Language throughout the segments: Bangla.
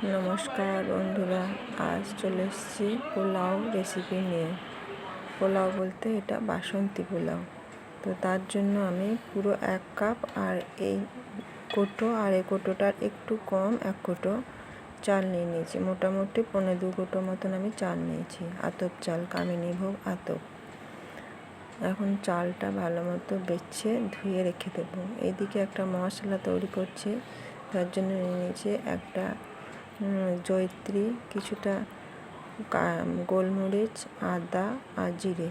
নমস্কার বন্ধুরা, আজ চলে এসেছি পোলাও রেসিপি নিয়ে। পোলাও বলতে এটা বাসন্তী পোলাও। তো তার জন্য আমি পুরো 1 কাপ আর এই কোটোটার একটু কম 1 কোটো চাল নিয়ে নিয়েছি। মোটামুটি 1.25 কোটো মতন আমি চাল নিয়েছি, আতপ চাল, কামিনী ভোগ আতপ। এখন চালটা ভালো মতো বেছে ধুয়ে রেখে দেবো। এইদিকে একটা মশলা তৈরি করছি, তার জন্য নিয়ে নিয়েছি একটা জয়িত্রী, কিছুটা গোলমরিচ, আদা আর জিরে।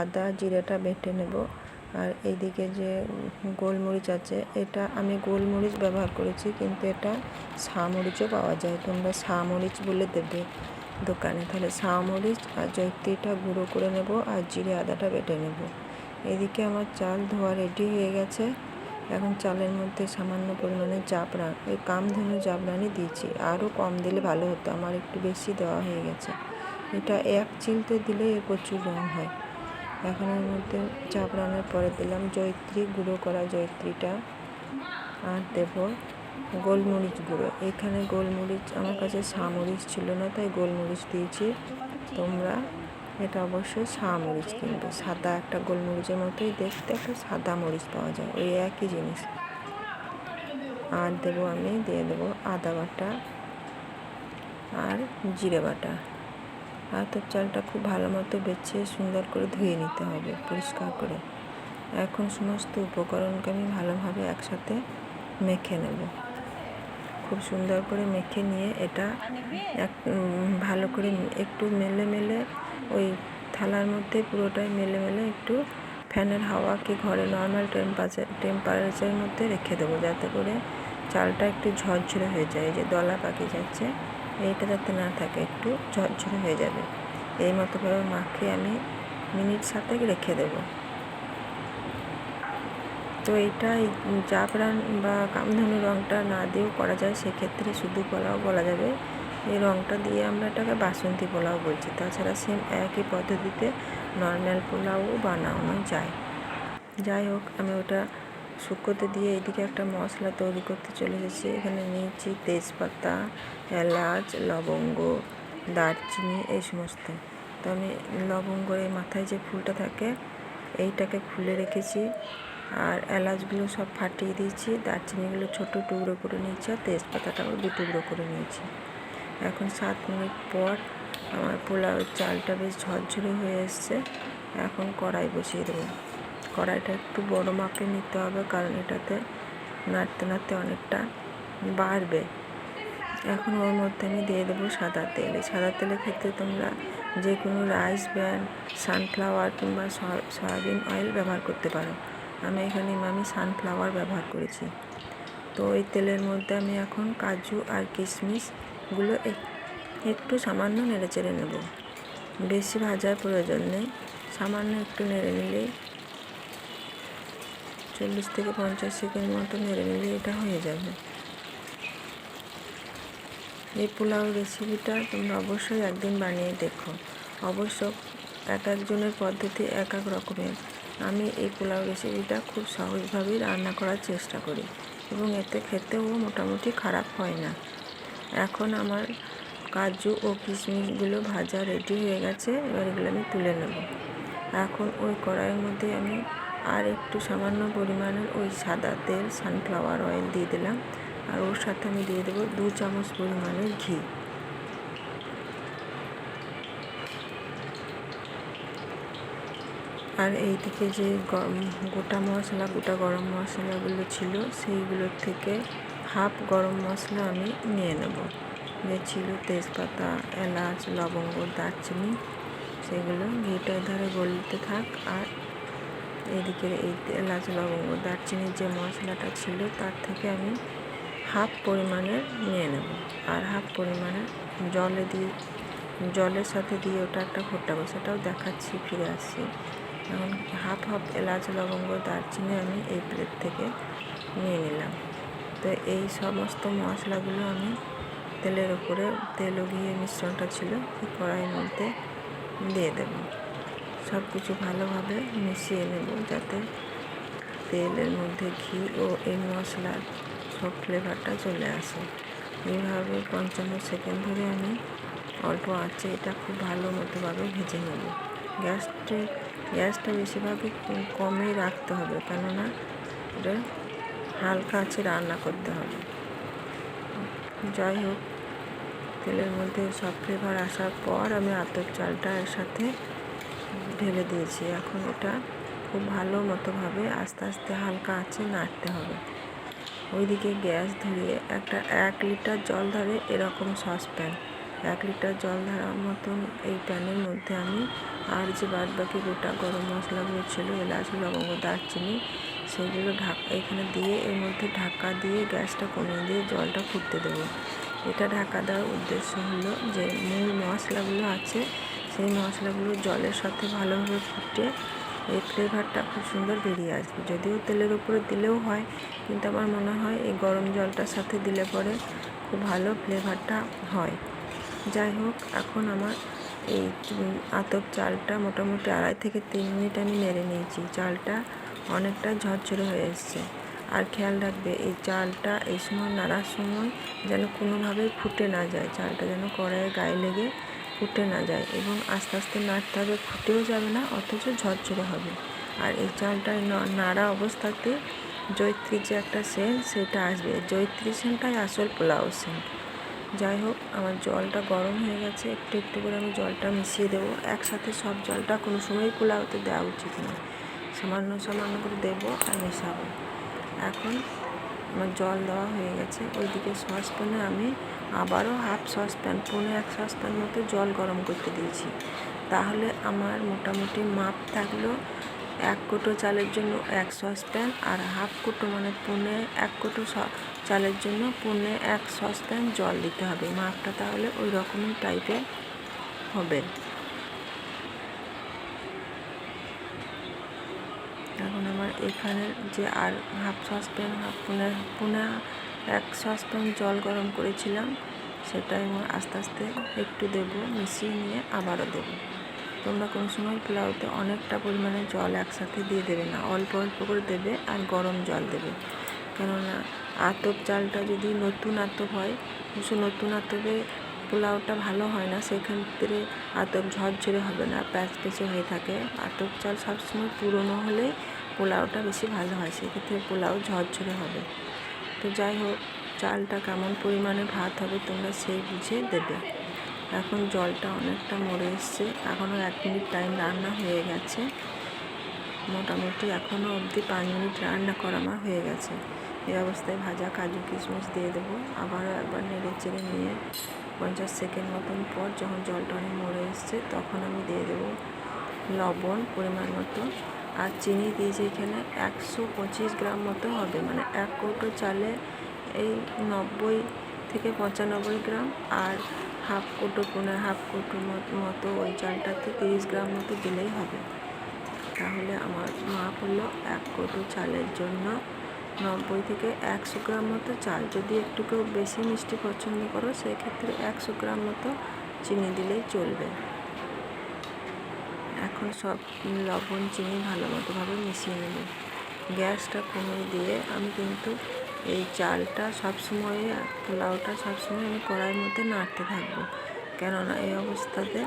আদা জিরেটা বেটে নেব। আর এইদিকে যে গোলমরিচ আছে, এটা আমি গোলমরিচ ব্যবহার করেছি, কিন্তু এটা শামরিচও পাওয়া যায়, তোমরা শামরিচ বলে দেবে দোকানে। তাহলে শামরিচ আর জয়িত্রীটা গুঁড়ো করে নেব, আর জিরে আদাটা বেটে নেব। এদিকে আমার চাল ধোয়া রেডি হয়ে গেছে। এখন চালের মধ্যে সামান্য পরিমাণে জাফরান, ওই কামধেনু জাফরানই দিয়েছি, আরও কম দিলে ভালো হতো, আমার একটু বেশি দেওয়া হয়ে গেছে। এটা 1 চিলতে দিলে এর প্রচুর রং হয়। এখন এর মধ্যে জাফরানের পরে দিলাম জয়িত্রী, গুঁড়ো করা জয়িত্রীটা, আর দেব গোলমরিচ গুঁড়ো। এখানে গোলমরিচ আমার কাছে শামরিচ ছিল না, তাই গোলমরিচ দিয়েছি। তোমরা এটা অবশ্যই শামরিচ কিনবে, সাদা একটা গোলমরিচের মতোই দেখতে একটা সাদা মরিচ পাওয়া যায়, ওই একই জিনিস। আর দিয়ে দেবো আদা বাটা আর জিরে বাটা। আতপ চালটা খুব ভালো মতো বেছে সুন্দর করে ধুয়ে নিতে হবে পরিষ্কার করে। এখন সমস্ত উপকরণকে আমি ভালোভাবে একসাথে মেখে নেব। খুব সুন্দর করে মেখে নিয়ে এটা ভালো করে একটু মেলে ওই থালার মধ্যে পুরোটাই মেলে একটু ফ্যানের হাওয়া কি ঘরে নর্মাল টেম্পারেচারের মধ্যে রেখে দেবো, যাতে করে চালটা একটু ঝরঝরে হয়ে যায়। যে দলা পাকিয়ে যাচ্ছে, এইটা যাতে না থাকে, একটু ঝরঝরে হয়ে যাবে। এই মতো করে মাখিয়ে আমি মিনিট 7 রেখে দেবো। তো এইটা জাফরান বা কামধেনু রঙটা না দিয়েও করা যায়, সেক্ষেত্রে শুধু পোলাও বলা যাবে। এই রঙটা দিয়ে আমরা এটাকে বাসন্তী পোলাও বলছি। তাছাড়া সেম একই পদ্ধতিতে নর্মাল পোলাও বানানো যায়। যাই হোক, আমি ওটা শুকোতে দিয়ে এইদিকে একটা মশলা তৈরি করতে চলে এসেছি। এখানে নিয়েছি তেজপাতা, এলাচ, লবঙ্গ, দারচিনি, এই সমস্ত। তো আমি লবঙ্গের এই মাথায় যে ফুলটা থাকে, এইটাকে খুলে রেখেছি। আর এলাচগুলো সব ফাটিয়ে দিয়েছি, দারচিনিগুলো ছোটো টুকরো করে নিয়েছি, আর তেজপাতাটাও 2 টুকরো করে নিয়েছি। এখন 7 মিনিট পর আমার পোলাওয়ের চালটা বেশ ঝরঝরে হয়ে এসছে। এখন কড়াই বসিয়ে দেবো। কড়াইটা একটু বড় মাপে নিতে হবে, কারণ এটাতে নাড়তে অনেকটা বাড়বে। এখন ওর মধ্যে আমি দিয়ে দেবো সাদা তেল। এই সাদা তেলের ক্ষেত্রে তোমরা যে কোনো রাইস ব্র্যান, সানফ্লাওয়ার কিংবা সয়াবিন অয়েল ব্যবহার করতে পারো। আমি এখানে সানফ্লাওয়ার ব্যবহার করেছি। তো ওই তেলের মধ্যে আমি এখন কাজু আর কিশমিশগুলো একটু সামান্য নেড়ে চেড়ে নেব। বেশি ভাজার প্রয়োজন নেই, সামান্য একটু নেড়ে নিলেই 40 থেকে 50 সেকেন্ড মতো নেড়ে নিলেই এটা হয়ে যাবে। এই পোলাও রেসিপিটা তোমরা অবশ্যই একদিন বানিয়ে দেখো। অবশ্য এক একজনের পদ্ধতি এক এক রকমের। আমি এই পোলাও রেসিপিটা খুব সহজভাবেই রান্না করার চেষ্টা করি, এবং এতে খেতেও মোটামুটি খারাপ হয় না। এখন আমার কাজু ও কিশমিশগুলো ভাজা রেডি হয়ে গেছে। এবার এগুলো আমি তুলে নেব। এখন ওই কড়াইয়ের মধ্যে আমি আর একটু সামান্য পরিমাণের ওই সাদা তেল, সানফ্লাওয়ার অয়েল দিয়ে দিলাম। আর ওর সাথে আমি দিয়ে দেবো 2 চামচ পরিমাণের ঘি। আর এইদিকে যে গোটা গরম মশলাগুলো ছিল, সেইগুলোর থেকে হাফ গরম মশলা আমি নিয়ে নেব। যে ছিল তেজপাতা, এলাচ, লবঙ্গ, দারচিনি, সেগুলো ঘিটার ধারে গলতে থাক। আর এদিকে এই এলাচ, লবঙ্গ, দারচিনির যে মশলাটা ছিল, তার থেকে আমি হাফ পরিমাণের নিয়ে নেব। আর হাফ পরিমাণের জলের সাথে দিয়ে ওটা একটা ফোটাবো, সেটাও দেখাচ্ছি, ফিরে আসছি। এখন হাফ এলাচ, লবঙ্গ, দারচিনি আমি এই প্লেট থেকে নিয়ে নিলাম। তো এই সমস্ত মশলাগুলো আমি তেলের ওপরে, তেল ও ঘিয়ের মিশ্রণটা ছিল, সেই কড়াইয়ের মধ্যে দিয়ে দেব। সব কিছু ভালোভাবে মিশিয়ে নেব, যাতে তেলের মধ্যে ঘি ও এই মশলার সব ফ্লেভারটা চলে আসে। এইভাবে 55 সেকেন্ড ধরে আমি অল্প আঁচে এটা খুব ভালো মতোভাবে ভেজে নেব। গ্যাসটা বেশিরভাগই কমই রাখতে হবে, কেননা এটা হালকা আঁচে রান্না করতে হবে। যাই হোক, তেলের মধ্যে সব ফ্লেভার আসার পর আমি আতপ চালটা এর সাথে ঢেলে দিয়েছি। এখন এটা খুব ভালো মতোভাবে আস্তে আস্তে হালকা আঁচে নাড়তে হবে। ওইদিকে গ্যাস ধরিয়ে একটা 1 লিটার জল ধরে এরকম সসপ্যান, 1 লিটার জল ধরার মতন এই প্যানের মধ্যে আমি আর যে বাদবাকি গোটা গরম মশলাগুলো ছিল, এলাচ, লবঙ্গ, দারচিনি, সেগুলো এখানে দিয়ে এর মধ্যে ঢাকা দিয়ে গ্যাসটা কমিয়ে দিয়ে জলটা ফুটতে দেবো। এটা ঢাকা দেওয়ার উদ্দেশ্য হলো যে মূল মশলাগুলো আছে সেই মশলাগুলো জলের সাথে ভালোভাবে ফুটে এই ফ্লেভারটা খুব সুন্দর বেরিয়ে আসবে। যদিও তেলের উপরে দিলেও হয়, কিন্তু আমার মনে হয় এই গরম জলটার সাথে দিলে পরে খুব ভালো ফ্লেভারটা হয়। যাই হোক, এখন আমার এই আতপ চালটা মোটামুটি 2.5 থেকে 3 মিনিট আমি নেড়ে নিয়েছি। চালটা অনেকটা ঝরঝরে হয়ে এসছে। আর খেয়াল রাখবে এই চালটা এই সময় নাড়ার সময় যেন কোনোভাবেই ফুটে না যায়, চালটা যেন কড়াইয়ের গায়ে লেগে ফুটে না যায়, এবং আস্তে আস্তে নাড়তে হবে, ফুটেও যাবে না অথচ ঝরঝরে হবে। আর এই চালটা নাড়া অবস্থাতে জয়িত্রীর যে একটা সেন্ট সেটা আসবে, জয়িত্রী সেন্টটাই আসল পোলাও সেন্ট। যাই হোক, আমার জলটা গরম হয়ে গেছে, একটু একটু করে আমি জলটা মিশিয়ে দেবো। একসাথে সব জলটা কোনো সময়ই পোলাওতে দেওয়া উচিত নয়, সামান্য সামান্য করে দেবো আর মেশাবো। এখন আমার জল দেওয়া হয়ে গেছে। ওইদিকে সসপ্যানে আমি আবারও হাফ সসপ্যান, 1.5 সসপ্যান মতো জল গরম করতে দিয়েছি। তাহলে আমার মোটামুটি মাপ থাকলো 1 কোটো চালের জন্য 1 সসপ্যান, আর হাফ কোটো মানে 1.5 কোটো চালের জন্য 1.5 সসপ্যান জল দিতে হবে। মাপটা তাহলে ওই রকমই টাইপের হবে। এখন আমার এখানে যে আর হাফ সসপ্যান, পুনে 1 সসপ্যান জল গরম করেছিলাম, সেটাই আমি আস্তে আস্তে একটু দেবো, মিশিয়ে নিয়ে আবারও দেবো। তোমরা কোনো সময় পোলাওতে অনেকটা পরিমাণে জল একসাথে দিয়ে দেবে না, অল্প অল্প করে দেবে আর গরম জল দেবে। কেননা আতপ চালটা যদি নতুন আতপ হয়, অবশ্য নতুন আতপে পোলাওটা ভালো হয় না, সেক্ষেত্রে আতপ ঝরঝরে হবে না, প্যাচপ্যাচে হয়ে থাকে। আতপ চাল সবসময় পুরনো হলেই পোলাওটা বেশি ভালো হয়, সেক্ষেত্রে পোলাও ঝরঝরে হবে। তো যাই হোক, চালটা কেমন পরিমাণে ভাত হবে তোমরা সেই বুঝে দেবে। এখন জলটা অনেকটা মরে এসছে, এখনও 1 মিনিট টাইম রান্না হয়ে গেছে। মোটামুটি এখনও অবধি 5 মিনিট রান্না করা আমার হয়ে গেছে। এই অবস্থায় ভাজা কাজু কিশমিশ দিয়ে দেবো। আবারও একবার নেড়ে চেড়ে নিয়ে 50 সেকেন্ড মতন পর যখন জলটা অনেক মরে এসছে, তখন আমি দিয়ে দেবো লবণ পরিমাণ মতো, আর চিনি দিয়েছি এখানে 125 গ্রাম মতো হবে, মানে 1 কৌটো চালে এই 90 থেকে 95 গ্রাম, আর হাফ কৌটো মতো ওই চালটাতে 30 গ্রাম মতো দিলেই হবে। তাহলে আমার মাপ হলো 1 কৌটো চালের জন্য 90 থেকে 100 গ্রাম মতো চাল। যদি একটু কেউ বেশি মিষ্টি পছন্দ করো, সেক্ষেত্রে 100 গ্রাম মতো চিনি দিলেই চলবে। এখন সব লবণ চিনি ভালো মতোভাবে মিশিয়ে নেব। গ্যাসটা কমিয়ে দিয়ে আমি কিন্তু এই চালটা সবসময়, পোলাওটা সবসময় আমি কড়াইয়ের মধ্যে নাড়তে থাকবো, কেননা এই অবস্থাতে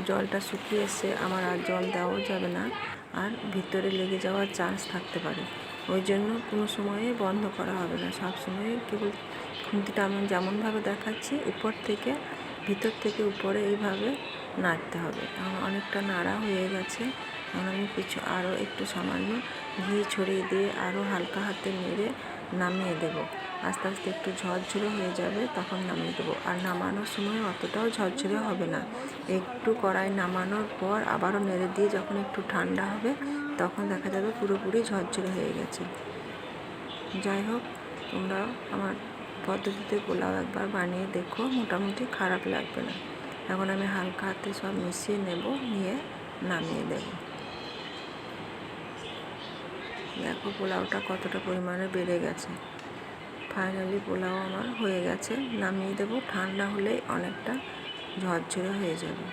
জলটা শুকিয়ে এসে আমার আর জল দেওয়াও যাবে না, আর ভিতরে লেগে যাওয়ার চান্স থাকতে পারে। ওই জন্য কোনো সময়ে বন্ধ করা হবে না, সবসময় কেবল খুন্তিটা আমি যেমনভাবে দেখাচ্ছি উপর থেকে ভিতর থেকে উপরে এইভাবে নাড়তে হবে। এখন অনেকটা নাড়া হয়ে গেছে, এখন আমি আরও একটু সামান্য ঘি ছড়িয়ে দিয়ে আরও হালকা হাতে নেড়ে নামিয়ে দেবো। আস্তে আস্তে একটু ঝরঝরে হয়ে যাবে, তখন নামিয়ে দেবো। আর নামানোর সময় অতটাও ঝরঝরে হবে না, একটু কড়াই নামানোর পর আবারও নেড়ে দিয়ে যখন একটু ঠান্ডা হবে, তখন দেখা যাবে পুরোপুরি ঝরঝরে হয়ে গেছে। যাই হোক, তোমরা আমার পদ্ধতিতে পোলাও একবার বানিয়ে দেখো, মোটামুটি খারাপ লাগবে না। এখন আমি হালকা হাতে সব মিশিয়ে নেব, নিয়ে নামিয়ে দেব। দেখো পোলাওটা কতটা পরিমাণে বেড়ে গেছে। ফাইনালি পোলাও আমার হয়ে গেছে, নামিয়ে দেব। ঠান্ডা হলেই অনেকটা ঝরঝরে হয়ে যাবে।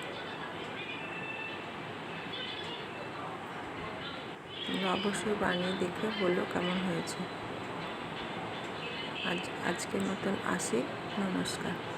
তোমরা অবশ্যই বানিয়ে দেখে বলো কেমন হয়েছে। আজকের মতন আসি। নমস্কার।